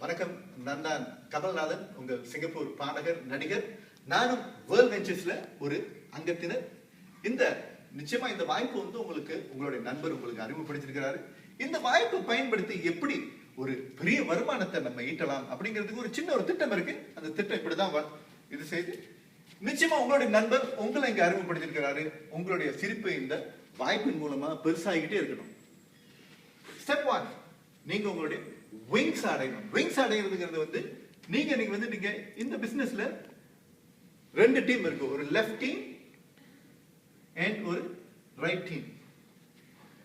வணக்கம். நான் கமல்நாதன், உங்கள் சிங்கப்பூர் பாடகர், நடிகர். நானும் வேர்ல்ட் வெஞ்சர்ஸ்ல ஒரு அங்கத்தினர். நிச்சயமா இந்த வாய்ப்பு உங்களுக்கு உங்களுடைய நண்பர் உங்களுக்கு அறிமுகப்படுத்திருக்கிறாரு. இந்த வாய்ப்பை பயன்படுத்தி எப்படி ஒரு பெரிய வருமானத்தை நம்ம ஈட்டலாம் அப்படிங்கிறதுக்கு ஒரு சின்ன ஒரு திட்டம் இருக்கு. அந்த திட்டம் இப்படிதான் இது செய்து நிச்சயமா உங்களுடைய நண்பர் உங்களை இங்க அறிமுகப்படுத்திருக்கிறாரு. உங்களுடைய சிரிப்பு இந்த வாய்ப்பின் மூலமா பெருசாகிட்டே இருக்கணும். ஸ்டெப் 1, நீங்க உங்களுடைய விங்ஸ் அடையணும். விங்ஸ் அடையிறதுங்கிறது நீங்க இந்த பிசினஸ்ல ரெண்டு டீம் இருக்கு. ஒரு லெஃப்ட் டீம் அண்ட் ஒரு ரைட் டீம்.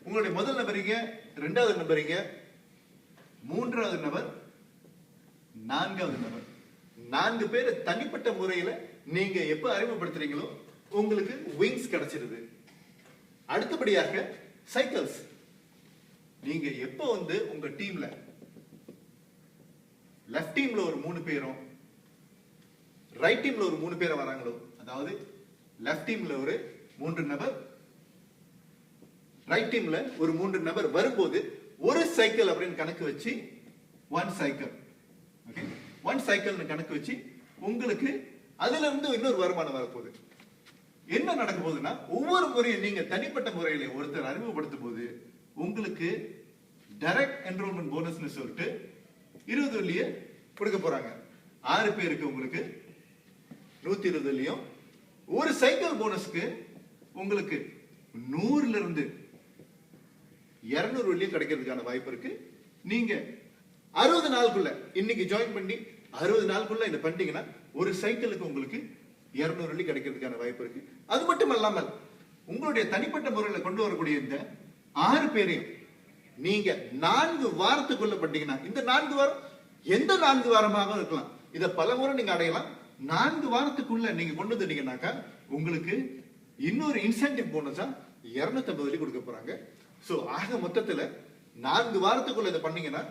உங்களுடைய முதல் நபரிங்க, இரண்டாவது நபரிங்க, மூன்றாவது நபர், நான்காவது நபர். 4 பேர் தனிப்பட்ட முறையில நீங்க எப்ப அறிமுகப்படுத்துறீங்களோ உங்களுக்கு விங்ஸ் கிடைச்சிருது. அடுத்தபடியாக சைக்கிள்ஸ். நீங்க எப்ப உங்க டீம்ல லெஃப்ட் டீம்ல ஒரு 3 பேரும் ரைட் டீம்ல ஒரு 3 பேரும் வராங்களோ, அதாவது லெஃப்ட் டீம்ல ஒரு 3 நபர், ரைட் டீம்ல ஒரு 3 நபர் வரும்போது ஒரு சைக்கிள் அப்படின்னு கணக்கு வச்சு 1 சைக்கிள், ஓகே, 1 சைக்கிள்னு கணக்கு வச்சு உங்களுக்கு அதுல இருந்து இன்னொரு வருமானம் வரப்போகுது. என்ன நடக்க போகுதுன்னா, ஒவ்வொரு முறையும் நீங்க தனிப்பட்ட முறையில ஒருத்தர் அறிமுகப்படுத்தும் போது உங்களுக்கு டைரக்ட் என்ரோல்மெண்ட் போனஸ்னு சொல்லிட்டு 20 வெள்ளிய கொடுக்க போறாங்க. 6 பேருக்கு உங்களுக்கு 120 வெள்ளியும், ஒரு சைக்கிள் போனஸ்க்கு உங்களுக்கு 100ல இருந்து 200 வெள்ளியும் கிடைக்கிறதுக்கான வாய்ப்பு இருக்கு. நீங்க 60 நாளுக்குள்ள இன்னைக்கு ஜாயின் பண்ணி 60 நாளுக்குள்ள இந்த பண்ணிட்டீங்கன்னா ஒரு சைக்கிளுக்கு உங்களுக்கு 200 வெள்ளி கிடைக்கிறதுக்கான வாய்ப்பு இருக்கு. அது மட்டும் இல்லாமல் உங்களுடைய தனிப்பட்ட முறையில் கொண்டு வரக்கூடிய இந்த 6 பேரையும் நீங்க 4 வாரத்துக்குள்ள பண்ணீங்கன்னா, இந்த 4 வாரம் எந்த 4 வாரமாக இருக்கலாம், இத பல முறை நீங்க அடையலாம். 4 வாரத்துக்குள்ள நீங்க கொண்டு வந்துட்டீங்கன்னாக்கா உங்களுக்கு இன்னொரு இன்சென்டிவ் போனஸா 250 வெள்ளி கொடுக்க போறாங்க. சோ ஆக மொத்தத்துல 4 வாரத்துக்குள்ள இதை பண்ணீங்கன்னா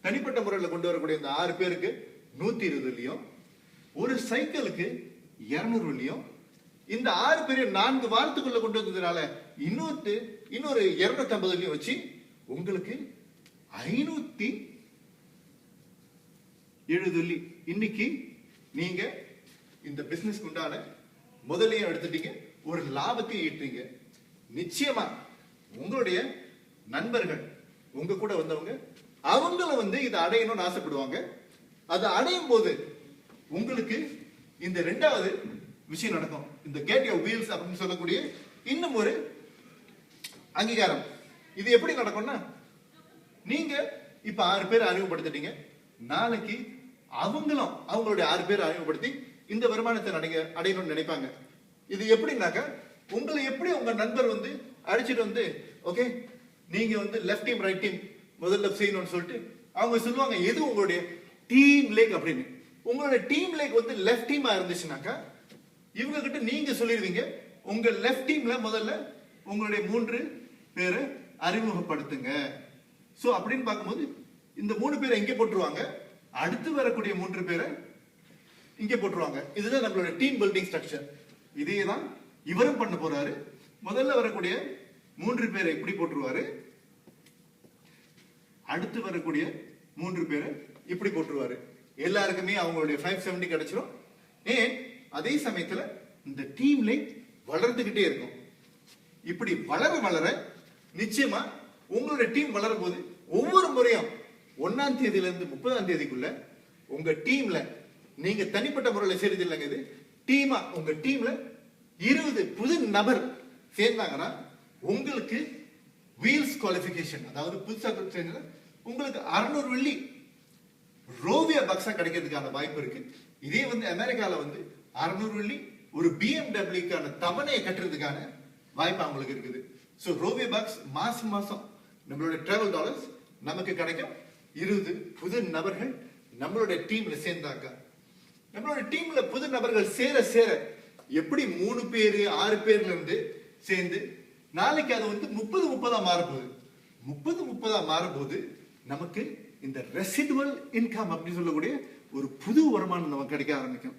தனிப்பட்ட முறையில் கொண்டு வரக்கூடிய இந்த 6 பேருக்கு 120 வெள்ளியும், ஒரு சைக்கிளுக்கு 200 வெள்ளியும், இந்த 6 பேரையும் 4 வாரத்துக்குள்ள கொண்டு வந்ததுனால இன்னொரு 250 வெள்ளியும் வச்சு உங்களுக்கு 570 வெள்ளி. இன்னைக்கு நீங்க இந்த பிசினஸ் உண்டான முதலையும் எடுத்துட்டீங்க, ஒரு லாபத்தையும் ஈட்டுறீங்க. நிச்சயமா உங்களுடைய நண்பர்கள் உங்க கூட வந்தவங்க அவங்கள இதை அடையணும்னு ஆசைப்படுவாங்க. அதை அடையும் போது உங்களுக்கு இந்த 2வது விஷயம் நடக்கும். இந்த கேட் யுவர் வீல்ஸ் அப்படின்னு சொல்லக்கூடிய இன்னும் ஒரு அங்கீகாரம். இது எப்படி நடக்கும்னா, நீங்க இப்ப 6 பேர் அறிமுகப்படுத்திட்டீங்க. நாளைக்கு அவங்களும் அவங்களுடைய 6 பேர் அறிமுகப்படுத்தி இந்த வருமானத்தை அடையணும்னு நினைப்பாங்க. இது எப்படின்னாக்க, உங்களை எப்படி உங்க நண்பர் அழைச்சிட்டு ஓகே நீங்க லெஃப்ட் டீம் ரைட் டீம் முதல்ல செய்யணும்னு சொல்லிட்டு அவங்க சொல்லுவாங்க, எது உங்களுடைய டீம் லேக் அப்படின்னு. உங்களுடைய டீம் லேக் லெஃப்ட் டீமா இருந்துச்சுனாக்கா இவங்க கிட்ட நீங்க சொல்லிடுவீங்க, உங்க லெஃப்ட் டீம்ல முதல்ல உங்களுடைய 3 பேரை அறிமுகப்படுத்துங்க. சோ அப்படின்னு பார்க்கும்போது இந்த 3 பேரை இங்கே போட்டுருவாங்க, அடுத்து வரக்கூடிய 3 பேரை இங்கே போட்டுருவாங்க. இதுதான் நம்மளுடைய டீம் பில்டிங் ஸ்ட்ரக்சர். இதே தான் இவரும் பண்ண போறாரு. முதல்ல வரக்கூடிய 3 பேரை இப்படி போட்டுருவாரு, அடுத்து வரக்கூடிய 3 பேரை இப்படி போட்டுருவாரு. எல்லாருக்குமே அவங்களுடைய 570 கிடைச்சிடும். அதே சமயத்துல இந்த டீம்ல வளர்ந்துகிட்டே இருக்கும். இப்படி வளர வளர நிச்சயமா உங்களுடைய டீம் வளரும் போது ஒவ்வொரு முறையும் 1ஆம் தேதியில இருந்து 30ஆம் தேதிக்குள்ள உங்க டீம்ல நீங்க தனிப்பட்ட முறையில் செய்யறது இல்லைங்க, இது டீமா உங்க டீம்ல 20 புது நபர் சேர்ந்தாங்கன்னா உங்களுக்கு வீல்ஸ் குவாலிஃபிகேஷன், அதாவது புதுசா சேர்ந்தா உங்களுக்கு 600 வெள்ளி ரோவியா பக்ஸா கிடைக்கிறதுக்கான வாய்ப்பு இருக்கு. இதே அமெரிக்கால 600 வெள்ளி ஒரு BMW தவணையை கட்டுறதுக்கான வாய்ப்பு அவங்களுக்கு இருக்குது. சோ ரோவியா பக்ஸ் மாசம் மாசம் நம்மளுடைய டிராவல் டாலர்ஸ் நமக்கு கிடைக்கும். 20 புது நபர்கள் நம்மளுடைய டீம்ல சேர்ந்தாங்க. நம்மளுடைய டீம்ல புது நபர்கள் சேர சேர எப்படி 3 பேரு 6 பேர்ல இருந்து சேர்ந்து நாளைக்கு அது 30-30 மாறப்போகுது. 30-30 மாறும்போது நமக்கு இந்த ரெசிடுவல் இன்கம் அப்படின்னு சொல்லக்கூடிய ஒரு புது வருமானம் நமக்கு கிடைக்க ஆரம்பிக்கும்.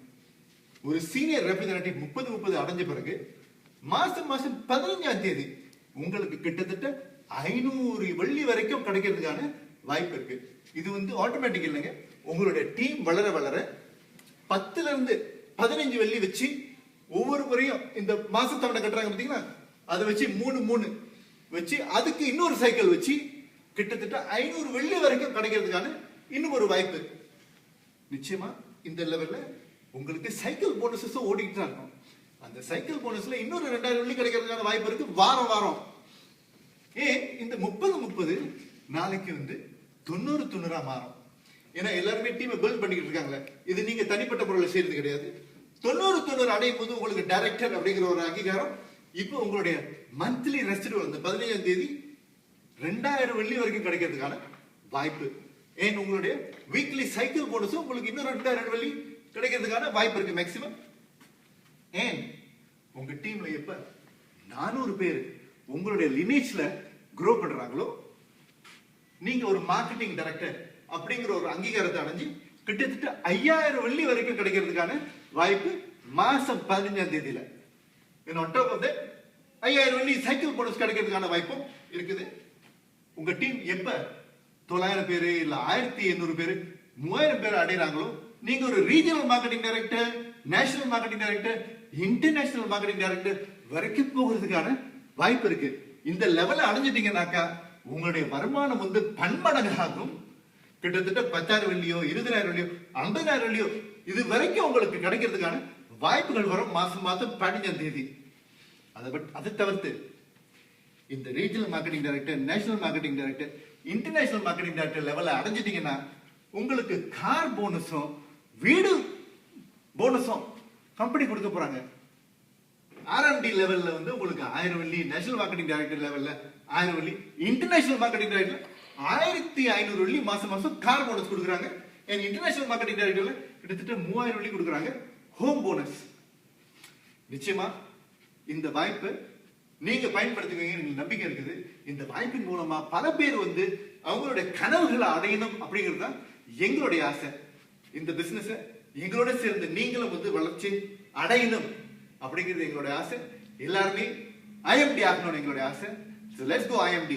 ஒரு சீனியர் ரெப்ரசன்டேட்டிவ் 30-30 அடைஞ்ச பிறகு மாசம் 15ஆம் தேதி உங்களுக்கு கிட்டத்தட்ட 500 வெள்ளி வரைக்கும் கிடைக்கிறதுக்கான வாய்ப்பு இருக்கு. இது வந்து ஆட்டோமேட்டிக் இல்லைங்க, உங்களுடைய டீம் வளர வளர 10ல இருந்து 15 வெள்ளி வச்சு ஒவ்வொரு முறையும் இந்த மாசத்தவணை கட்டுறாங்க பாத்தீங்களா, அதை வச்சு 3 வச்சு அதுக்கு இன்னொரு சைக்கிள் வச்சு கிட்டத்தட்ட 500 வெள்ளி வரைக்கும் கிடைக்கிறதுக்கான இன்னும் ஒரு வாய்ப்பு. நிச்சயமா இந்த லெவல்ல உங்களுக்கு சைக்கிள் போனஸஸ் ஓடிட்டு தான் இருக்கும். அந்த சைக்கிள் போனஸ்ல இன்னொரு 2000 வெள்ளி கிடைக்கிறதுக்கான வாய்ப்பு இருக்கு வாரம் வாரம். ஏன் இந்த 30 நாளைக்கு வந்து 90 மாறும். ஏன்னா எல்லாருமே டீமை பில்ட் பண்ணிக்கிட்டு இருக்காங்களே, இது நீங்க தனிப்பட்ட முறையில் செய்யறது கிடையாது. 90 அடையும் போது உங்களுக்கு டைரக்டர் அப்படிங்கிற ஒரு அங்கீகாரம். இப்போ உங்களுடைய மந்த்லி ரெசிடுவல் அந்த 15ஆம் தேதி 2000 வெள்ளி வரைக்கும் கிடைக்கிறதுக்கான வாய்ப்பு. ஏன் உங்களுடைய வீக்லி சைக்கிள் போனஸும் உங்களுக்கு இன்னொரு 2000 வெள்ளி கிடைக்கிறதுக்கான வாய்ப்பு இருக்கு மேக்சிமம். ஏன் உங்க டீம்ல எப்ப 400 பேர் உங்களுடைய லினேஜ்ல grow பண்றாங்களோ, நீங்க ஒரு மார்க்கெட்டிங் டைரக்டர் அப்படிங்கிற ஒரு அங்கீகாரத்தை அடைஞ்சு கிட்டத்தட்ட 5000 வெள்ளி வரைக்கும் கிடைக்கிறதுக்கான வாய்ப்பு மாசம் 15ஆம் தேதியில. on top of that 5000 வெள்ளி சைக்கிள் போனஸ் கிடைக்கிறதுக்கான வாய்ப்பும் இருக்குது. உங்க டீம் எப்ப 900 பேரு இல்ல 1800 பேரு 3000 பேர் அடைறாங்களோ, நீங்க ஒரு regional marketing director, national marketing director, international marketing director வரைக்கும் போகிறதுக்கான வாய்ப்பு இருக்கு. இந்த லெவல அடைஞ்சிட்டீங்கன்னாக்கா உங்களுடைய வருமானம் வந்து பன்மடங்காகும். கிட்டத்தட்ட 10,000 வெள்ளியோ 20,000 வெள்ளியோ 50,000 வெள்ளியோ இது வரைக்கும் உங்களுக்கு கிடைக்கிறதுக்கான வாய்ப்புகள் வரும் மாசம் 15ஆம் தேதி. அதை தவிர்த்து இந்த regional marketing director, national marketing director, international marketing director லெவல்ல அடைஞ்சிட்டீங்கன்னா உங்களுக்கு கார் போனஸும் வீடு போனஸும் கம்பெனி கொடுக்க போறாங்க. R&D லெவல்ல வந்து உங்களுக்கு 1000 வெள்ளி, நேஷனல் மார்க்கெட்டிங் டைரக்டர் லெவல்ல 1000 வெள்ளி, இன்டர்நேஷனல் மார்க்கெட்டிங் டைரக்டர் 1500 வெள்ளி மாசம் கார் போனஸ் கொடுக்குறாங்க. இன்டர்நேஷனல் மார்க்கெட்டிங் டைரக்டர்ல கிட்டத்தட்ட 3000 வெள்ளி கொடுக்குறாங்க ஹோம் போனஸ். நிச்சயமா இந்த வாய்ப்பை நீங்க பயன்படுத்துவீங்க, எனக்கு நம்பிக்கை இருக்குது. இந்த வாய்ப்பின் மூலமா பல பேர் வந்து அவங்களுடைய கனவுகளை அடையணும் அப்படிங்கிறது தான் எங்களுடைய ஆசை. இந்த பிசினஸ் எங்களோட சேர்ந்து நீங்களும் வந்து வளர்ச்சி அடையணும் அப்படிங்கிறது எங்களுடைய ஆசை. எல்லாருமே IMD ஆகணும் எங்களுடைய ஆசை. So let's go IMD.